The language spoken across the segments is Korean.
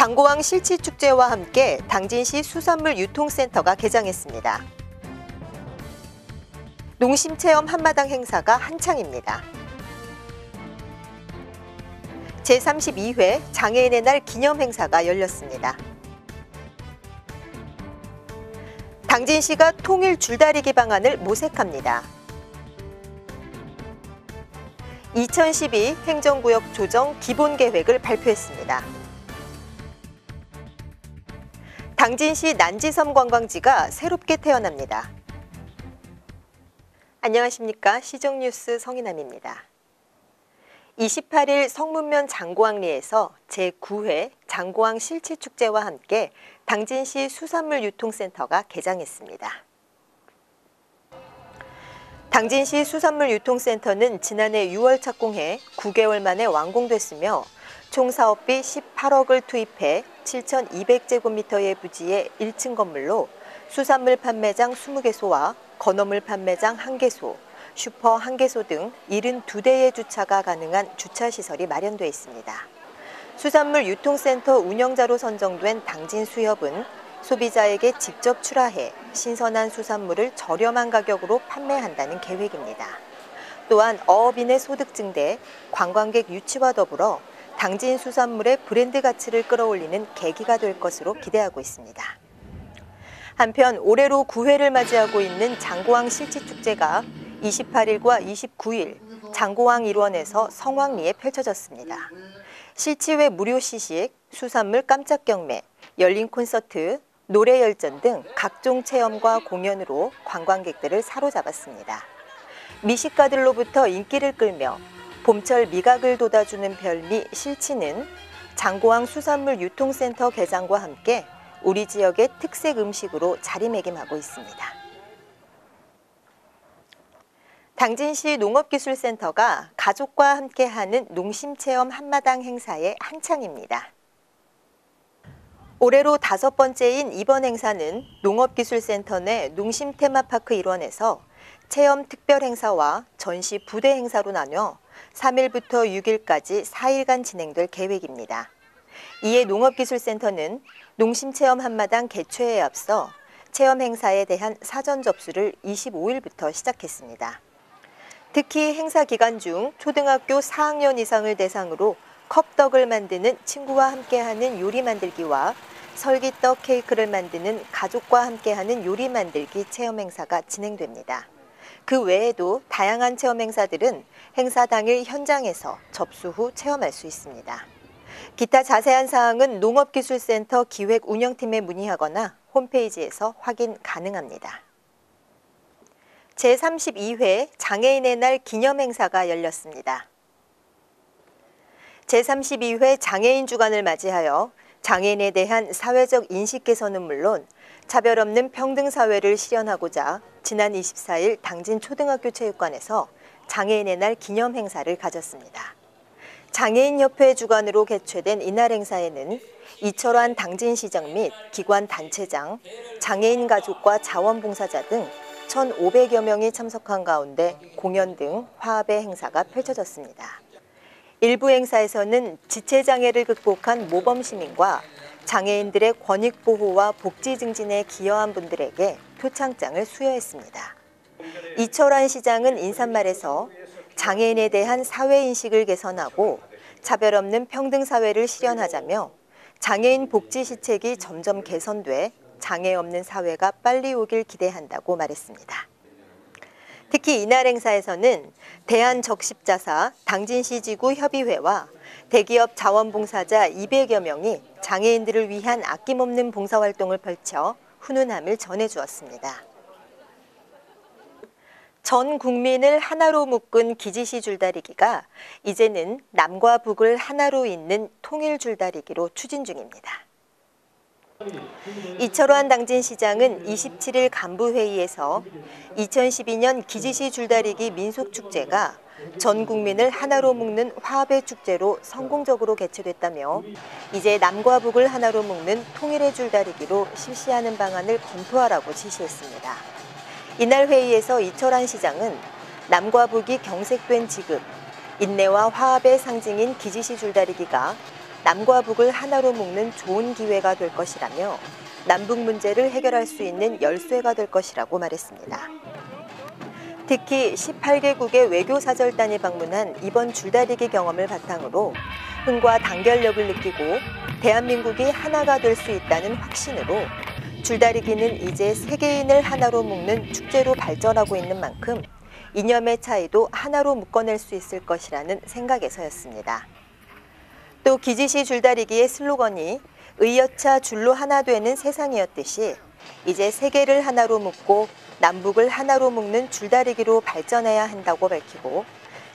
장고왕 실치축제와 함께 당진시 수산물 유통센터가 개장했습니다. 농심체험 한마당 행사가 한창입니다. 제32회 장애인의 날 기념행사가 열렸습니다. 당진시가 통일 줄다리기 방안을 모색합니다. 2012 행정구역 조정 기본계획을 발표했습니다. 당진시 난지섬 관광지가 새롭게 태어납니다. 안녕하십니까. 시정뉴스 성인남입니다. 28일 성문면 장고왕리에서 제9회 장고왕 실치축제와 함께 당진시 수산물 유통센터가 개장했습니다. 당진시 수산물 유통센터는 지난해 6월 착공해 9개월 만에 완공됐으며 총 사업비 18억을 투입해 7,200제곱미터의 부지의 1층 건물로 수산물 판매장 20개소와 건어물 판매장 1개소, 슈퍼 1개소 등 72대의 주차가 가능한 주차시설이 마련돼 있습니다. 수산물 유통센터 운영자로 선정된 당진수협은 소비자에게 직접 출하해 신선한 수산물을 저렴한 가격으로 판매한다는 계획입니다. 또한 어업인의 소득 증대, 관광객 유치와 더불어 당진 수산물의 브랜드 가치를 끌어올리는 계기가 될 것으로 기대하고 있습니다. 한편 올해로 9회를 맞이하고 있는 장고왕 실치축제가 28일과 29일 장고왕 일원에서 성왕리에 펼쳐졌습니다. 실치회 무료 시식, 수산물 깜짝 경매, 열린 콘서트, 노래 열전 등 각종 체험과 공연으로 관광객들을 사로잡았습니다. 미식가들로부터 인기를 끌며 봄철 미각을 돋아주는 별미 실치는 장고왕 수산물 유통센터 개장과 함께 우리 지역의 특색 음식으로 자리매김하고 있습니다. 당진시 농업기술센터가 가족과 함께하는 농심체험 한마당 행사에 한창입니다. 올해로 5번째인 이번 행사는 농업기술센터 내 농심테마파크 일원에서 체험 특별행사와 전시 부대 행사로 나뉘어 3일부터 6일까지 4일간 진행될 계획입니다. 이에 농업기술센터는 농심체험 한마당 개최에 앞서 체험 행사에 대한 사전 접수를 25일부터 시작했습니다. 특히 행사 기간 중 초등학교 4학년 이상을 대상으로 컵떡을 만드는 친구와 함께하는 요리 만들기와 설기떡 케이크를 만드는 가족과 함께하는 요리 만들기 체험 행사가 진행됩니다. 그 외에도 다양한 체험 행사들은 행사 당일 현장에서 접수 후 체험할 수 있습니다. 기타 자세한 사항은 농업기술센터 기획운영팀에 문의하거나 홈페이지에서 확인 가능합니다. 제32회 장애인의 날 기념행사가 열렸습니다. 제32회 장애인 주간을 맞이하여 장애인에 대한 사회적 인식 개선은 물론 차별 없는 평등 사회를 실현하고자 지난 24일 당진 초등학교 체육관에서 장애인의 날 기념 행사를 가졌습니다. 장애인협회 주관으로 개최된 이날 행사에는 이철환 당진시장 및 기관 단체장, 장애인 가족과 자원봉사자 등 1,500여 명이 참석한 가운데 공연 등 화합의 행사가 펼쳐졌습니다. 일부 행사에서는 지체장애를 극복한 모범시민과 장애인들의 권익 보호와 복지 증진에 기여한 분들에게 표창장을 수여했습니다. 이철환 시장은 인사말에서 장애인에 대한 사회인식을 개선하고 차별 없는 평등 사회를 실현하자며 장애인 복지 시책이 점점 개선돼 장애 없는 사회가 빨리 오길 기대한다고 말했습니다. 특히 이날 행사에서는 대한적십자사 당진시 지구 협의회와 대기업 자원봉사자 200여 명이 장애인들을 위한 아낌없는 봉사활동을 펼쳐 훈훈함을 전해주었습니다. 전 국민을 하나로 묶은 기지시 줄다리기가 이제는 남과 북을 하나로 잇는 통일 줄다리기로 추진 중입니다. 이철환 당진시장은 27일 간부회의에서 2012년 기지시 줄다리기 민속축제가 전 국민을 하나로 묶는 화합의 축제로 성공적으로 개최됐다며 이제 남과 북을 하나로 묶는 통일의 줄다리기로 실시하는 방안을 검토하라고 지시했습니다. 이날 회의에서 이철환 시장은 남과 북이 경색된 지금 인내와 화합의 상징인 기지시 줄다리기가 남과 북을 하나로 묶는 좋은 기회가 될 것이라며 남북 문제를 해결할 수 있는 열쇠가 될 것이라고 말했습니다. 특히 18개국의 외교사절단이 방문한 이번 줄다리기 경험을 바탕으로 흥과 단결력을 느끼고 대한민국이 하나가 될 수 있다는 확신으로 줄다리기는 이제 세계인을 하나로 묶는 축제로 발전하고 있는 만큼 이념의 차이도 하나로 묶어낼 수 있을 것이라는 생각에서였습니다. 또 기지시 줄다리기의 슬로건이 의여차 줄로 하나 되는 세상이었듯이 이제 세계를 하나로 묶고 남북을 하나로 묶는 줄다리기로 발전해야 한다고 밝히고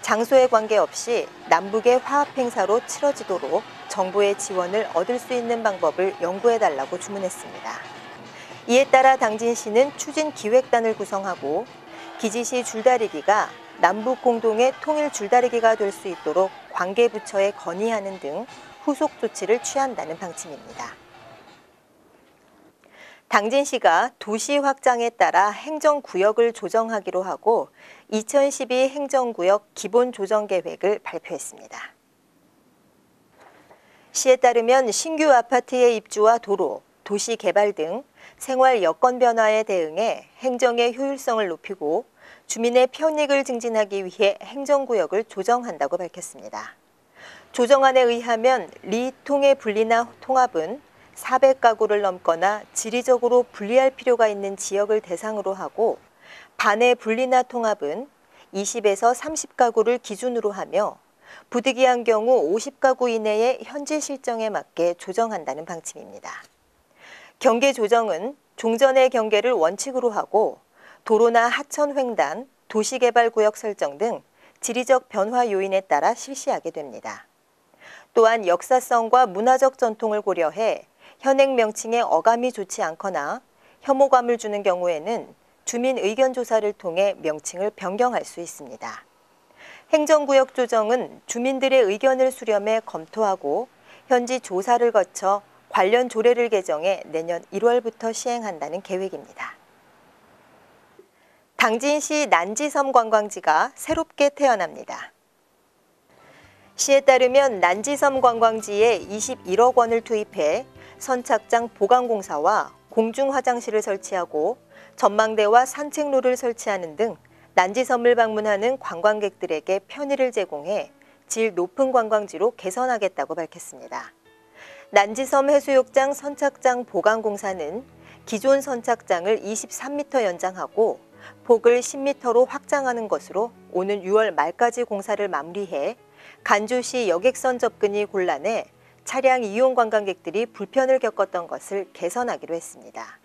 장소에 관계없이 남북의 화합행사로 치러지도록 정부의 지원을 얻을 수 있는 방법을 연구해달라고 주문했습니다. 이에 따라 당진시는 추진기획단을 구성하고 기지시 줄다리기가 남북 공동의 통일 줄다리기가 될 수 있도록 관계부처에 건의하는 등 후속 조치를 취한다는 방침입니다. 당진시가 도시 확장에 따라 행정구역을 조정하기로 하고 2012 행정구역 기본조정계획을 발표했습니다. 시에 따르면 신규 아파트의 입주와 도로, 도시 개발 등 생활 여건 변화에 대응해 행정의 효율성을 높이고 주민의 편익을 증진하기 위해 행정구역을 조정한다고 밝혔습니다. 조정안에 의하면 리통의 분리나 통합은 400가구를 넘거나 지리적으로 분리할 필요가 있는 지역을 대상으로 하고 반의 분리나 통합은 20에서 30가구를 기준으로 하며 부득이한 경우 50가구 이내의 현지 실정에 맞게 조정한다는 방침입니다. 경계 조정은 종전의 경계를 원칙으로 하고 도로나 하천 횡단, 도시개발구역 설정 등 지리적 변화 요인에 따라 실시하게 됩니다. 또한 역사성과 문화적 전통을 고려해 현행 명칭에 어감이 좋지 않거나 혐오감을 주는 경우에는 주민 의견 조사를 통해 명칭을 변경할 수 있습니다. 행정구역 조정은 주민들의 의견을 수렴해 검토하고 현지 조사를 거쳐 관련 조례를 개정해 내년 1월부터 시행한다는 계획입니다. 당진시 난지섬 관광지가 새롭게 태어납니다. 시에 따르면 난지섬 관광지에 21억 원을 투입해 선착장 보강공사와 공중화장실을 설치하고 전망대와 산책로를 설치하는 등 난지섬을 방문하는 관광객들에게 편의를 제공해 질 높은 관광지로 개선하겠다고 밝혔습니다. 난지섬 해수욕장 선착장 보강공사는 기존 선착장을 23m 연장하고 폭을 10m로 확장하는 것으로 오는 6월 말까지 공사를 마무리해 간주시 여객선 접근이 곤란해 차량 이용 관광객들이 불편을 겪었던 것을 개선하기로 했습니다.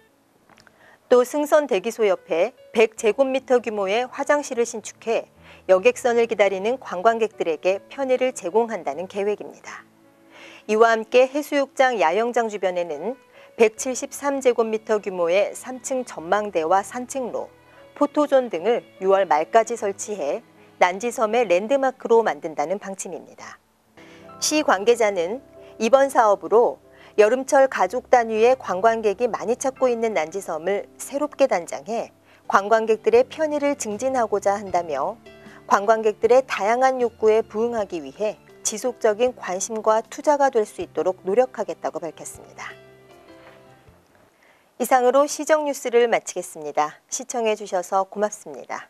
또 승선 대기소 옆에 100제곱미터 규모의 화장실을 신축해 여객선을 기다리는 관광객들에게 편의를 제공한다는 계획입니다. 이와 함께 해수욕장 야영장 주변에는 173제곱미터 규모의 3층 전망대와 산책로, 포토존 등을 6월 말까지 설치해 난지섬의 랜드마크로 만든다는 방침입니다. 시 관계자는 이번 사업으로 여름철 가족 단위의 관광객이 많이 찾고 있는 난지섬을 새롭게 단장해 관광객들의 편의를 증진하고자 한다며 관광객들의 다양한 욕구에 부응하기 위해 지속적인 관심과 투자가 될 수 있도록 노력하겠다고 밝혔습니다. 이상으로 시정뉴스를 마치겠습니다. 시청해 주셔서 고맙습니다.